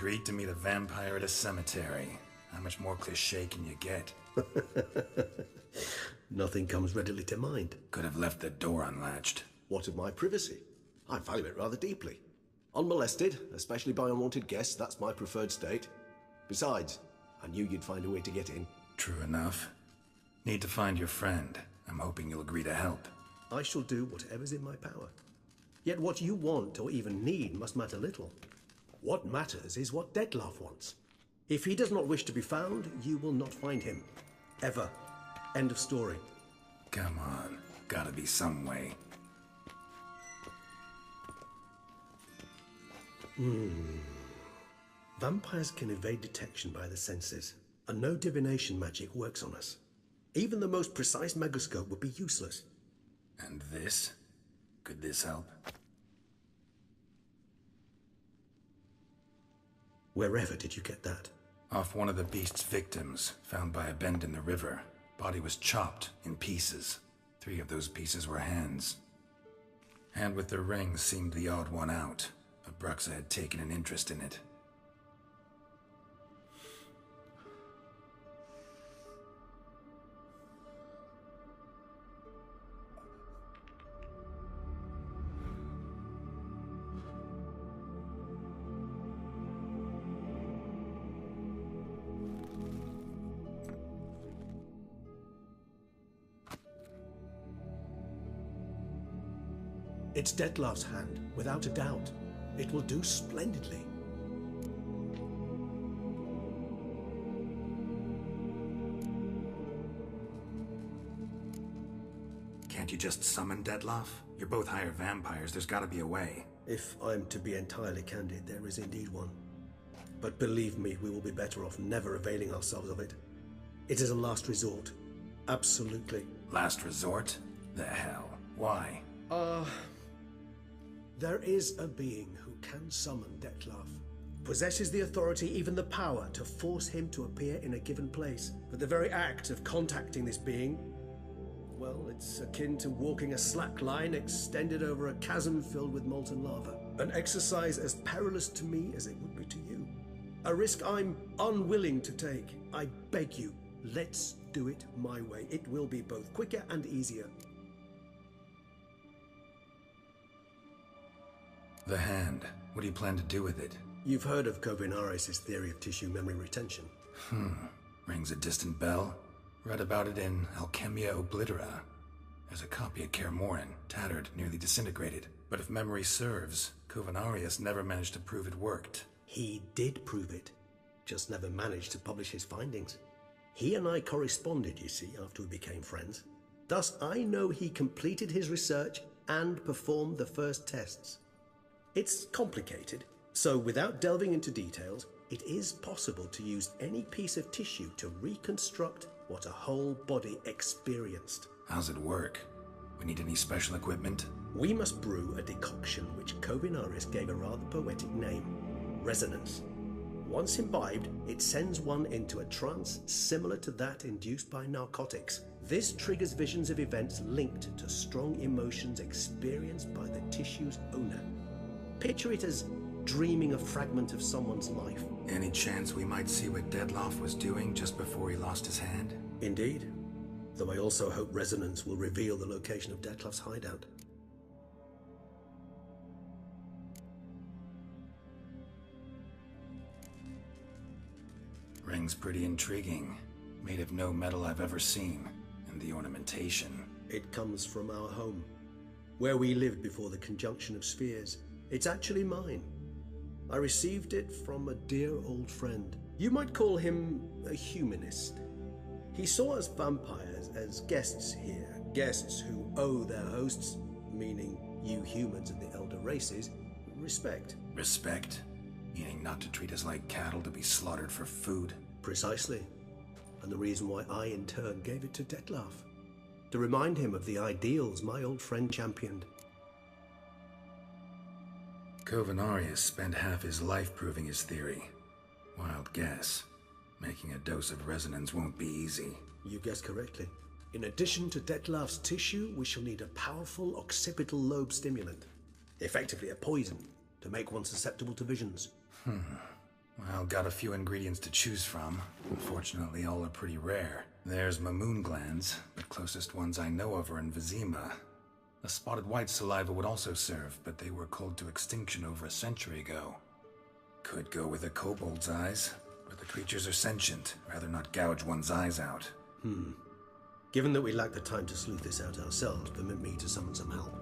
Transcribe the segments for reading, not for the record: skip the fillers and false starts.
Agreed to meet a vampire at a cemetery. How much more cliché can you get? Nothing comes readily to mind. Could have left the door unlatched. What of my privacy? I value it rather deeply. Unmolested, especially by unwanted guests, that's my preferred state. Besides, I knew you'd find a way to get in. True enough. Need to find your friend. I'm hoping you'll agree to help. I shall do whatever's in my power. Yet what you want or even need must matter little. What matters is what Dettlaff wants. If he does not wish to be found, you will not find him. Ever. End of story. Come on. Gotta be some way. Vampires can evade detection by the senses, and no divination magic works on us. Even the most precise megascope would be useless. And this? Could this help? Wherever did you get that? Off one of the beast's victims, found by a bend in the river. Body was chopped in pieces. 3 of those pieces were hands. Hand with the ring seemed the odd one out. Abruxa had taken an interest in it. It's Dettlaff's hand, without a doubt. It will do splendidly. Can't you just summon Dettlaff? You're both higher vampires, there's gotta be a way. If I'm to be entirely candid, there is indeed one. But believe me, we will be better off never availing ourselves of it. It is a last resort. Absolutely. Last resort? The hell? Why? There is a being who can summon Dettlaff. Possesses the authority, even the power, to force him to appear in a given place. But the very act of contacting this being, well, it's akin to walking a slack line extended over a chasm filled with molten lava. An exercise as perilous to me as it would be to you. A risk I'm unwilling to take. I beg you, let's do it my way. It will be both quicker and easier. The hand. What do you plan to do with it? You've heard of Kovinaris' theory of tissue memory retention. Rings a distant bell. Read about it in Alchemia Oblitera. There's a copy at Kaer Morhen, tattered, nearly disintegrated. But if memory serves, Kovinaris never managed to prove it worked. He did prove it, just never managed to publish his findings. He and I corresponded, you see, after we became friends. Thus, I know he completed his research and performed the first tests. It's complicated, so without delving into details, it is possible to use any piece of tissue to reconstruct what a whole body experienced. How's it work? We need any special equipment? We must brew a decoction which Kovinaris gave a rather poetic name, resonance. Once imbibed, it sends one into a trance similar to that induced by narcotics. This triggers visions of events linked to strong emotions experienced by the tissue's owner. Picture it as dreaming a fragment of someone's life. Any chance we might see what Dettlaff was doing just before he lost his hand? Indeed. Though I also hope resonance will reveal the location of Dettlaff's hideout. Ring's pretty intriguing. Made of no metal I've ever seen. And the ornamentation. It comes from our home, where we lived before the conjunction of spheres. It's actually mine. I received it from a dear old friend. You might call him a humanist. He saw us vampires as guests here, guests who owe their hosts, meaning you humans and the elder races, respect. Respect? Meaning not to treat us like cattle to be slaughtered for food? Precisely. And the reason why I in turn gave it to Dettlaff. To remind him of the ideals my old friend championed. Kovinaris spent half his life proving his theory. Wild guess. Making a dose of resonance won't be easy. You guessed correctly. In addition to Dettlaff's tissue, we shall need a powerful occipital lobe stimulant. Effectively a poison, to make one susceptible to visions. Well, got a few ingredients to choose from. Unfortunately, all are pretty rare. There's Mamoon glands, but closest ones I know of are in Vizima. A spotted white saliva would also serve, but they were culled to extinction over a century ago. Could go with a kobold's eyes, but the creatures are sentient. Rather not gouge one's eyes out. Given that we lack the time to sleuth this out ourselves, permit me to summon some help.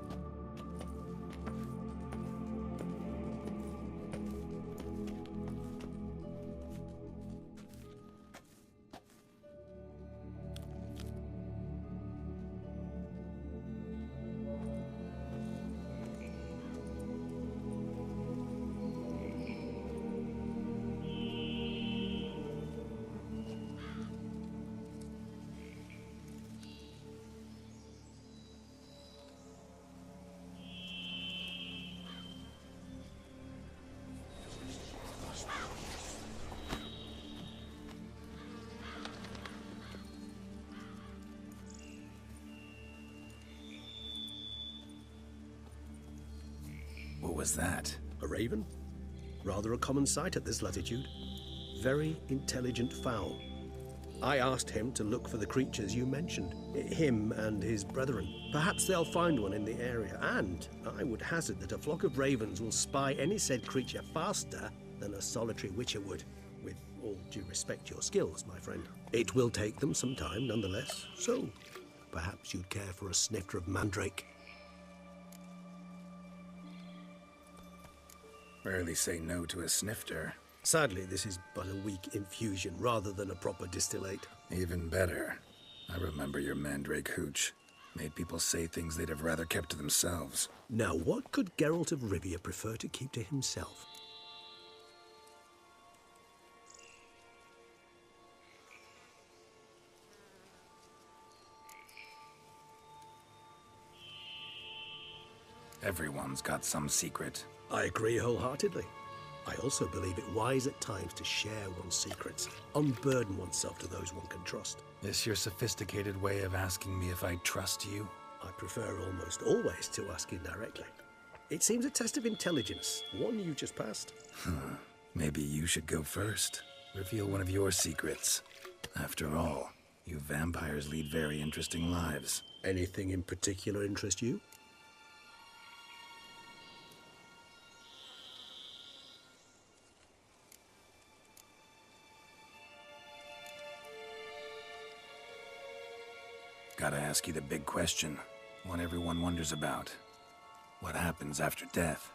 What was that? A raven? Rather a common sight at this latitude. Very intelligent fowl. I asked him to look for the creatures you mentioned. Him and his brethren. Perhaps they'll find one in the area, and I would hazard that a flock of ravens will spy any said creature faster than a solitary witcher would. With all due respect to your skills, my friend. It will take them some time, nonetheless. So, perhaps you'd care for a snifter of mandrake. Rarely say no to a snifter. Sadly, this is but a weak infusion rather than a proper distillate. Even better. I remember your mandrake hooch. Made people say things they'd have rather kept to themselves. Now, what could Geralt of Rivia prefer to keep to himself? Everyone's got some secret. I agree wholeheartedly. I also believe it wise at times to share one's secrets, unburden oneself to those one can trust. This your sophisticated way of asking me if I trust you? I prefer almost always to ask you directly. It seems a test of intelligence, one you just passed. Maybe you should go first. Reveal one of your secrets. After all, you vampires lead very interesting lives. Anything in particular interest you? Gotta ask you the big question. One everyone wonders about. What happens after death?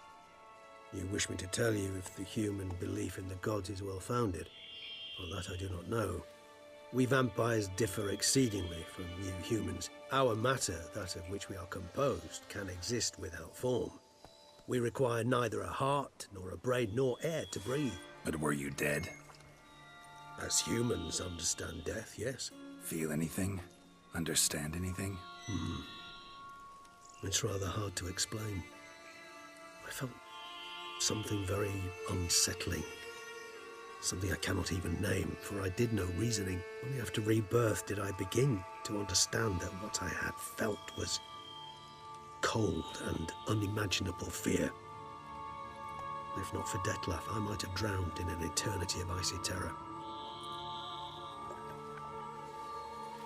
You wish me to tell you if the human belief in the gods is well-founded? Well, that I do not know. We vampires differ exceedingly from you humans. Our matter, that of which we are composed, can exist without form. We require neither a heart, nor a brain, nor air to breathe. But were you dead? As humans understand death, yes. Feel anything? Understand anything? It's rather hard to explain. I felt something very unsettling. Something I cannot even name, for I did no reasoning. Only after rebirth did I begin to understand that what I had felt was cold and unimaginable fear. If not for Detlef, I might have drowned in an eternity of icy terror.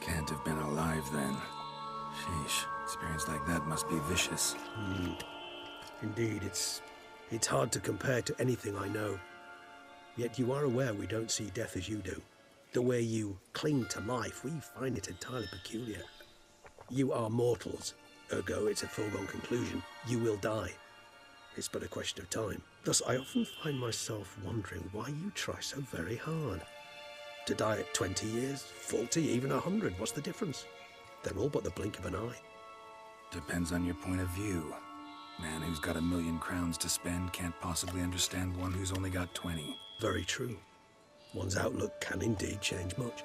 Can't have been alive then. Sheesh, experience like that must be vicious. Indeed, it's hard to compare to anything I know. Yet you are aware we don't see death as you do. The way you cling to life, we find it entirely peculiar. You are mortals, ergo it's a foregone conclusion. You will die. It's but a question of time. Thus, I often find myself wondering why you try so very hard. To die at 20 years, 40, even 100, what's the difference? They're all but the blink of an eye. Depends on your point of view. Man who's got 1,000,000 crowns to spend can't possibly understand one who's only got 20. Very true. One's outlook can indeed change much.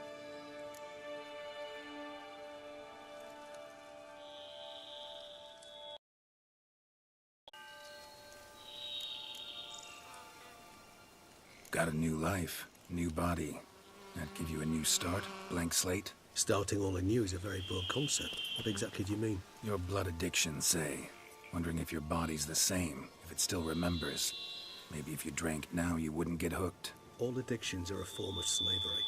Got a new life, new body. That give you a new start, blank slate? Starting all anew is a very broad concept. What exactly do you mean? Your blood addiction, say. Wondering if your body's the same, if it still remembers. Maybe if you drank now, you wouldn't get hooked. All addictions are a form of slavery.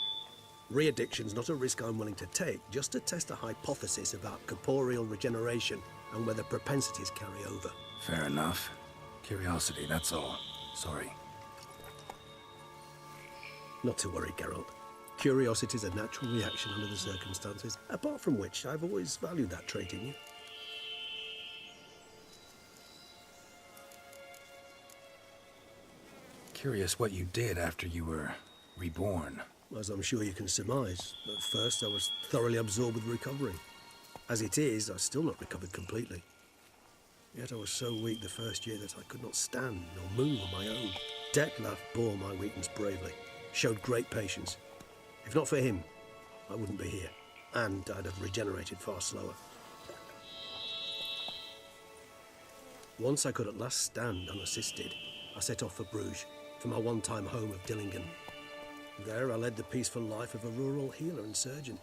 Re-addiction's not a risk I'm willing to take, just to test a hypothesis about corporeal regeneration and whether propensities carry over. Fair enough. Curiosity, that's all. Sorry. Not to worry, Geralt. Curiosity's a natural reaction under the circumstances, apart from which I've always valued that trait in you. Curious what you did after you were reborn. As I'm sure you can surmise, at first I was thoroughly absorbed with recovering. As it is, I've still not recovered completely. Yet I was so weak the first year that I could not stand nor move on my own. Detlef bore my weakness bravely, showed great patience. If not for him, I wouldn't be here, and I'd have regenerated far slower. Once I could at last stand unassisted, I set off for Bruges, for my one-time home of Dillingen. There I led the peaceful life of a rural healer and surgeon,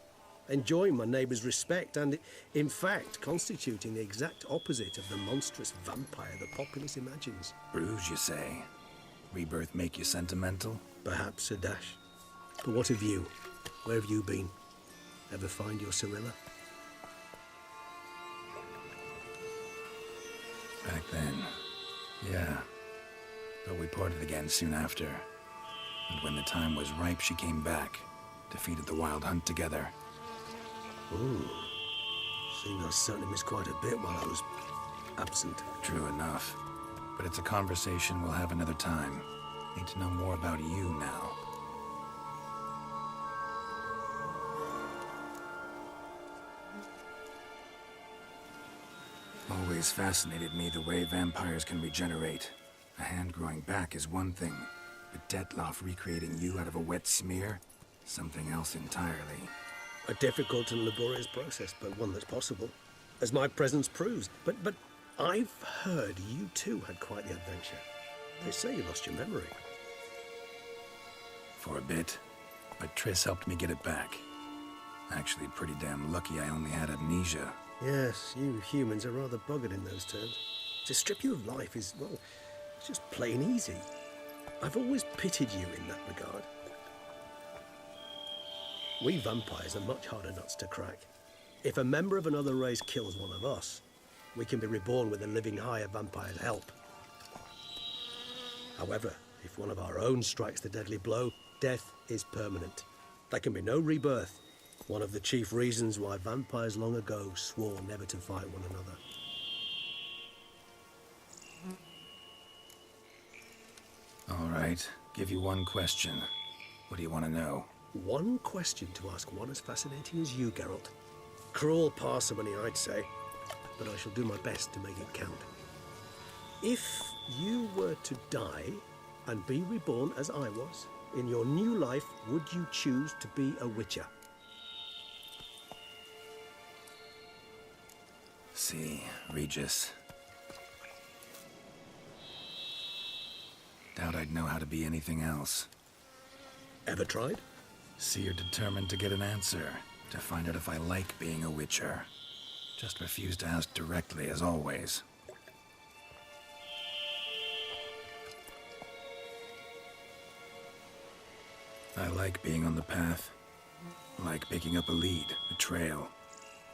enjoying my neighbours' respect and, in fact, constituting the exact opposite of the monstrous vampire the populace imagines. Bruges, you say? Rebirth make you sentimental? Perhaps a dash. But what of you? Where have you been? Ever find your Cirilla? Back then, yeah. But we parted again soon after. And when the time was ripe, she came back. Defeated the Wild Hunt together. Ooh. Seems I certainly missed quite a bit while I was absent. True enough. But it's a conversation we'll have another time. Need to know more about you now. Always fascinated me the way vampires can regenerate. A hand growing back is one thing, but Detlef recreating you out of a wet smear? Something else entirely. A difficult and laborious process, but one that's possible, as my presence proves. But I've heard you too had quite the adventure. They say you lost your memory. For a bit, but Triss helped me get it back. Actually, pretty damn lucky I only had amnesia. Yes, you humans are rather buggered in those terms. To strip you of life is, well, it's just plain easy. I've always pitied you in that regard. We vampires are much harder nuts to crack. If a member of another race kills one of us, we can be reborn with a living higher vampire's help. However, if one of our own strikes the deadly blow, death is permanent. There can be no rebirth. One of the chief reasons why vampires long ago swore never to fight one another. All right, give you one question. What do you want to know? One question to ask one as fascinating as you, Geralt. Cruel parsimony, I'd say, but I shall do my best to make it count. If you were to die and be reborn as I was, in your new life, would you choose to be a witcher? See, Regis. Doubt I'd know how to be anything else. Ever tried? See, you're determined to get an answer, to find out if I like being a witcher. Just refuse to ask directly, as always. I like being on the path. I like picking up a lead, a trail.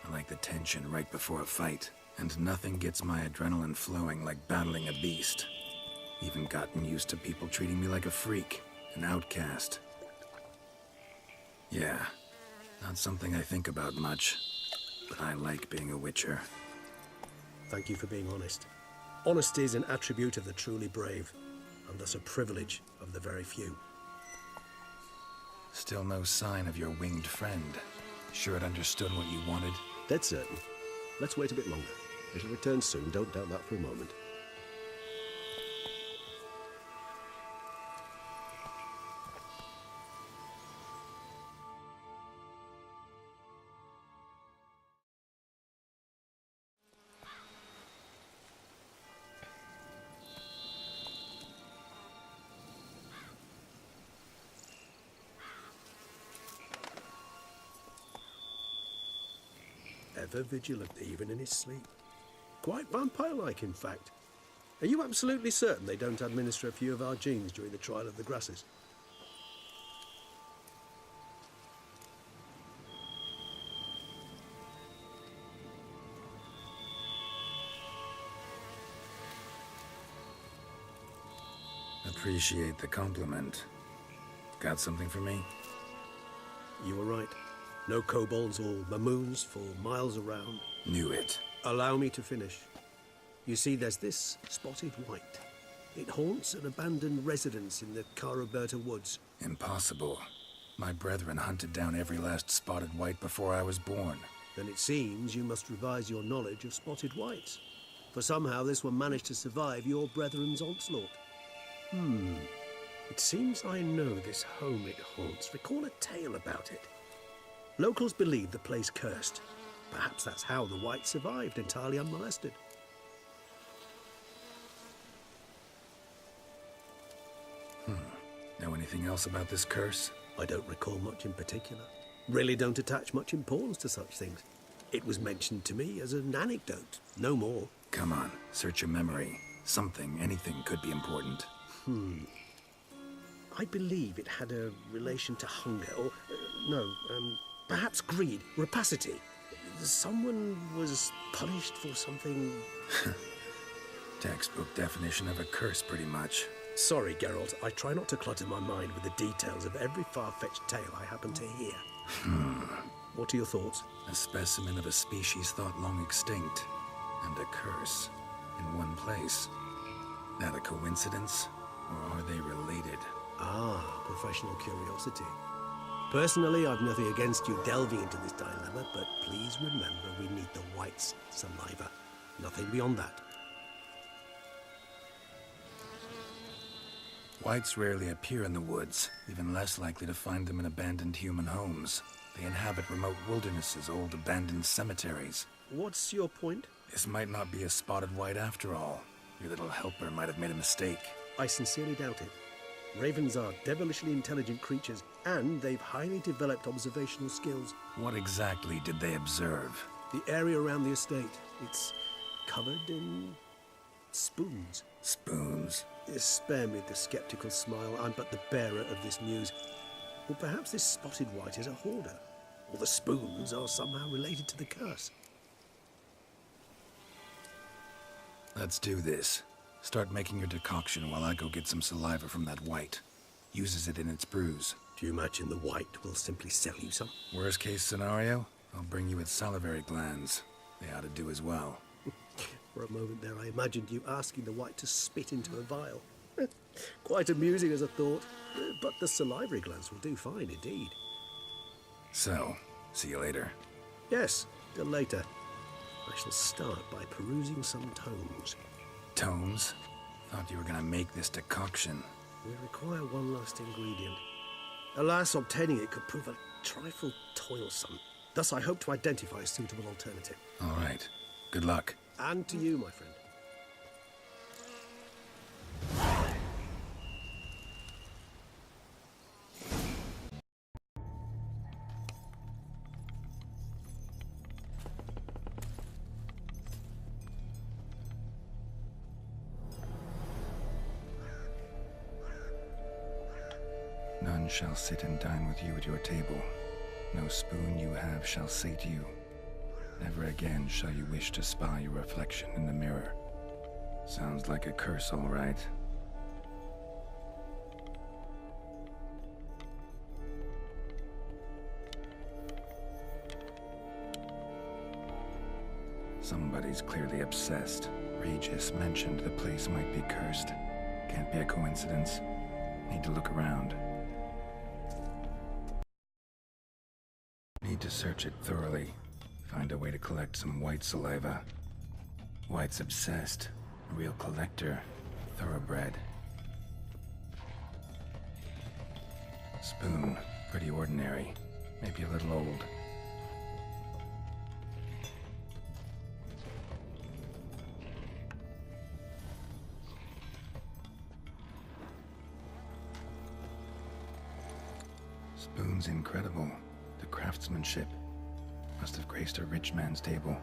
I like the tension right before a fight. And nothing gets my adrenaline flowing like battling a beast. Even gotten used to people treating me like a freak, an outcast. Yeah, not something I think about much, but I like being a witcher. Thank you for being honest. Honesty is an attribute of the truly brave, and thus a privilege of the very few. Still no sign of your winged friend. Sure it understood what you wanted? Dead certain. Let's wait a bit longer. It'll return soon, don't doubt that for a moment. Ever vigilant, even in his sleep. Quite vampire-like, in fact. Are you absolutely certain they don't administer a few of our genes during the trial of the grasses? Appreciate the compliment. Got something for me? You were right. No kobolds or mamoons for miles around. Knew it. Allow me to finish. You see, there's this spotted white. It haunts an abandoned residence in the Caraberta woods. Impossible. My brethren hunted down every last spotted white before I was born. Then it seems you must revise your knowledge of spotted whites. For somehow this one managed to survive your brethren's onslaught. It seems I know this home it haunts. Recall a tale about it. Locals believe the place cursed. Perhaps that's how the white survived entirely unmolested. Know anything else about this curse? I don't recall much in particular. Really don't attach much importance to such things. It was mentioned to me as an anecdote, no more. Come on, search your memory. Something, anything could be important. I believe it had a relation to hunger, or perhaps greed, rapacity. Someone was punished for something. Textbook definition of a curse, pretty much. Sorry, Geralt, I try not to clutter my mind with the details of every far-fetched tale I happen to hear. What are your thoughts? A specimen of a species thought long extinct, and a curse in one place. That a coincidence, or are they related? Ah, professional curiosity. Personally, I've nothing against you delving into this dilemma, but please remember we need the white's saliva. Nothing beyond that. Whites rarely appear in the woods, even less likely to find them in abandoned human homes. They inhabit remote wildernesses, old abandoned cemeteries. What's your point? This might not be a spotted white after all. Your little helper might have made a mistake. I sincerely doubt it. Ravens are devilishly intelligent creatures, and they've highly developed observational skills. What exactly did they observe? The area around the estate, it's covered in spoons. Spoons? Spare me the skeptical smile. I'm but the bearer of this news. Or perhaps this spotted white is a hoarder. Or the spoons are somehow related to the curse. Let's do this. Start making your decoction while I go get some saliva from that white. Uses it in its brews. Do you imagine the white will simply sell you some? Worst case scenario, I'll bring you its salivary glands. They ought to do as well. For a moment there, I imagined you asking the white to spit into a vial. Quite amusing as a thought, but the salivary glands will do fine indeed. So, see you later. Yes, till later. I shall start by perusing some tomes. Tomes? Thought you were gonna make this decoction. We require one last ingredient. Alas, obtaining it could prove a trifle toilsome. Thus, I hope to identify a suitable alternative. All right. Good luck. And to you, my friend. None shall sit and dine with you at your table. No spoon you have shall sate you. Never again shall you wish to spy your reflection in the mirror. Sounds like a curse, all right. Somebody's clearly obsessed. Regis mentioned the place might be cursed. Can't be a coincidence. Need to look around. Need to search it thoroughly. Find a way to collect some white saliva. White's obsessed. A real collector. Thoroughbred. Spoon. Pretty ordinary. Maybe a little old. Spoon's incredible. The craftsmanship. Must have graced a rich man's table.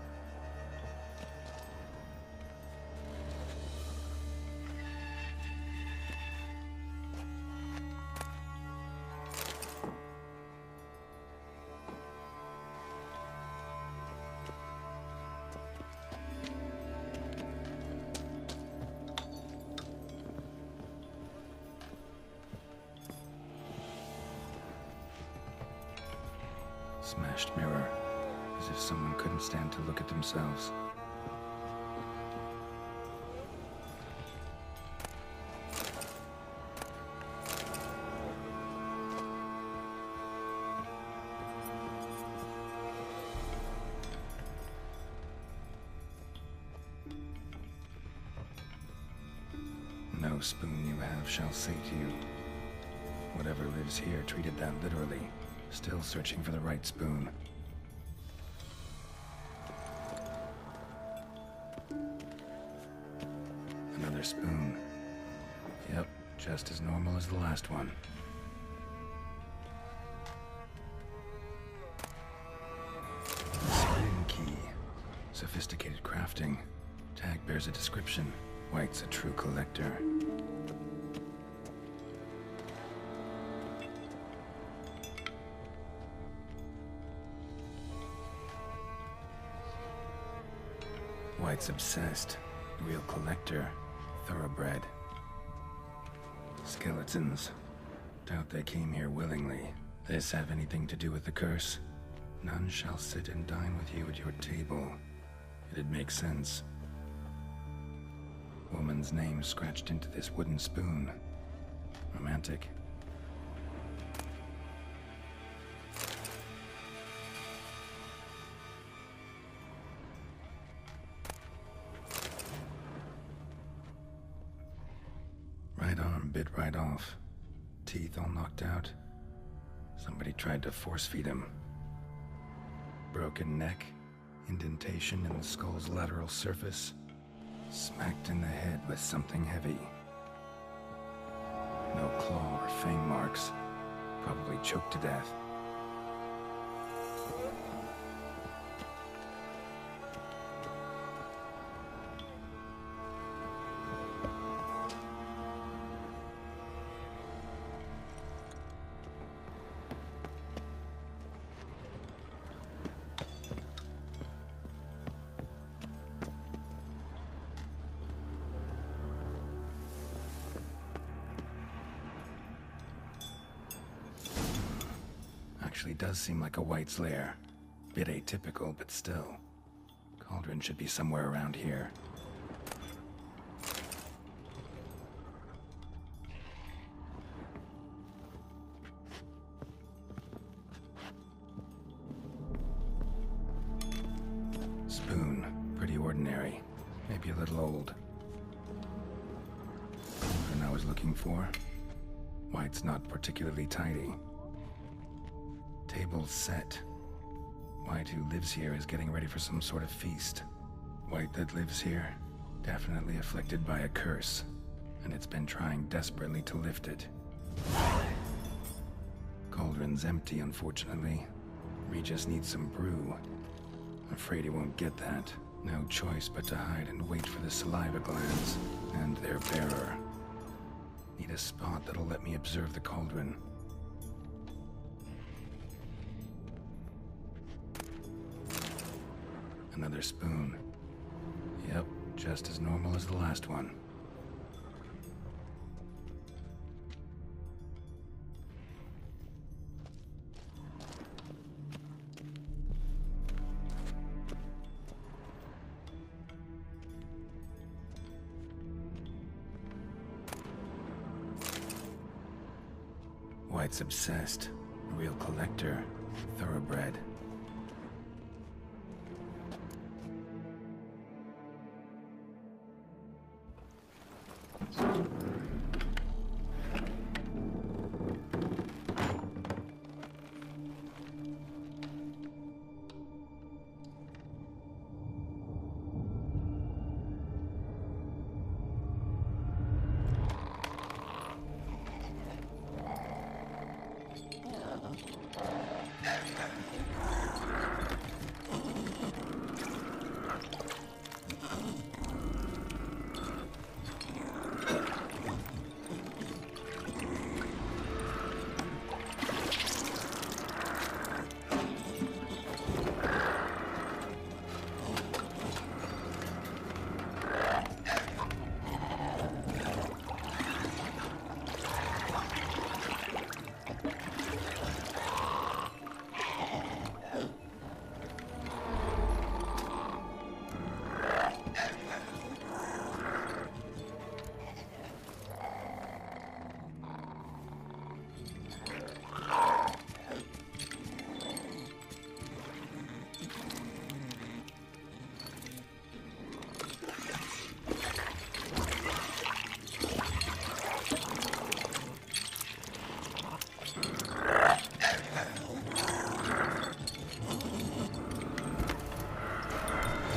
Smashed mirror, as if someone couldn't stand to look at themselves. No spoon you have shall sate you. Whatever lives here treated that literally, still searching for the right spoon. Another spoon. Yep, just as normal as the last one. Spoon key. Sophisticated crafting. Tag bears a description. White's a true collector. White's obsessed. Real collector. Thoroughbred. Skeletons. Doubt they came here willingly. This have anything to do with the curse? None shall sit and dine with you at your table. It'd make sense. Woman's name scratched into this wooden spoon. Romantic. Right arm bit right off. Teeth all knocked out. Somebody tried to force feed him. Broken neck. Indentation in the skull's lateral surface. Smacked in the head with something heavy. No claw or fang marks. Probably choked to death. Actually does seem like a White's lair. Bit atypical, but still. Cauldron should be somewhere around here. Spoon. Pretty ordinary. Maybe a little old. Cauldron I was looking for. White's not particularly tidy. Table's set. White, who lives here, is getting ready for some sort of feast. White that lives here, definitely afflicted by a curse, and it's been trying desperately to lift it. Cauldron's empty, unfortunately. Regis needs some brew. Afraid he won't get that. No choice but to hide and wait for the saliva glands and their bearer. Need a spot that'll let me observe the cauldron. Another spoon. Yep, just as normal as the last one. White's obsessed. A real collector. Thoroughbred.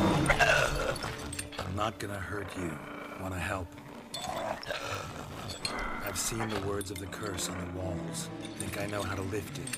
I'm not gonna hurt you. Wanna help? I've seen the words of the curse on the walls. Think I know how to lift it.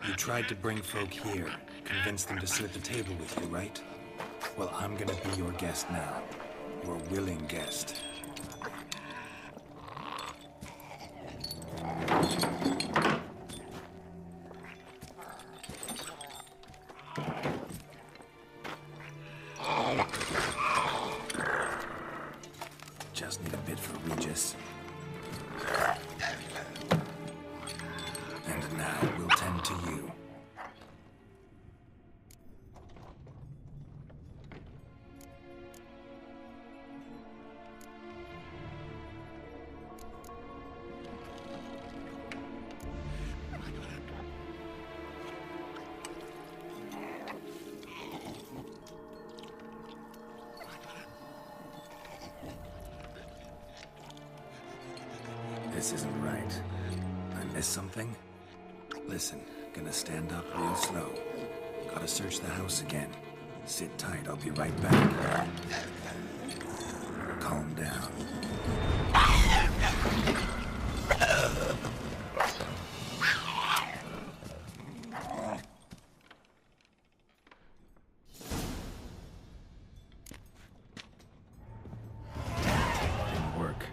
You tried to bring folk here, convince them to sit at the table with you, right? Well, I'm gonna be your guest now. Your willing guest. Just need a bit for Regis. And now we'll tend to you. This isn't right. I missed something? Listen, gonna stand up real slow. Gotta search the house again. Sit tight, I'll be right back. Calm down. Didn't work.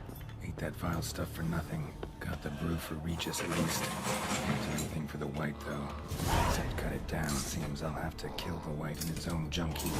Ate that vile stuff for nothing. Got the brew for Regis at least. Can't do anything for the white, though. Except cut it down. Seems I'll have to kill the white in its own junk heap.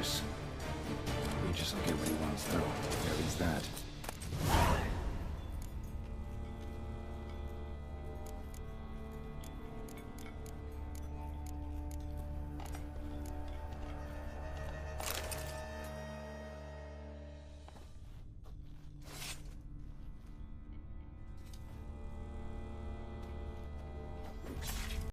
course. Regis will get what he wants, though. At least that.